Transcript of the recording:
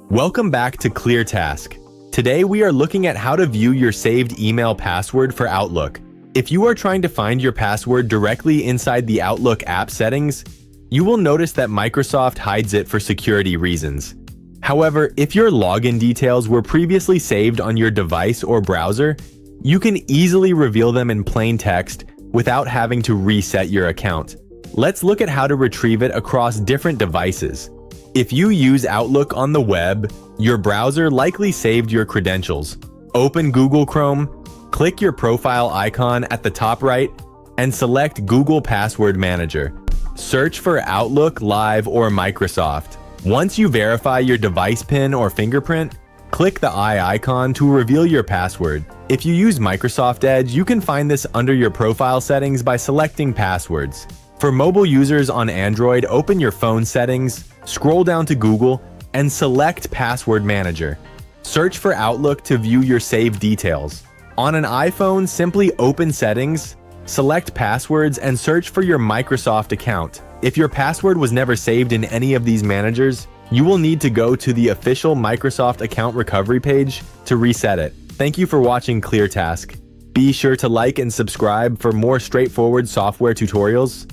Welcome back to ClearTask. Today we are looking at how to view your saved email password for Outlook. If you are trying to find your password directly inside the Outlook app settings, you will notice that Microsoft hides it for security reasons. However, if your login details were previously saved on your device or browser, you can easily reveal them in plain text without having to reset your account. Let's look at how to retrieve it across different devices. If you use Outlook on the web, your browser likely saved your credentials. Open Google Chrome, click your profile icon at the top right, and select Google Password Manager. Search for Outlook Live or Microsoft. Once you verify your device PIN or fingerprint, click the eye icon to reveal your password. If you use Microsoft Edge, you can find this under your profile settings by selecting Passwords. For mobile users on Android, open your phone settings, scroll down to Google, and select Password Manager. Search for Outlook to view your saved details. On an iPhone, simply open Settings, select Passwords, and search for your Microsoft account. If your password was never saved in any of these managers, you will need to go to the official Microsoft account recovery page to reset it. Thank you for watching ClearTask. Be sure to like and subscribe for more straightforward software tutorials.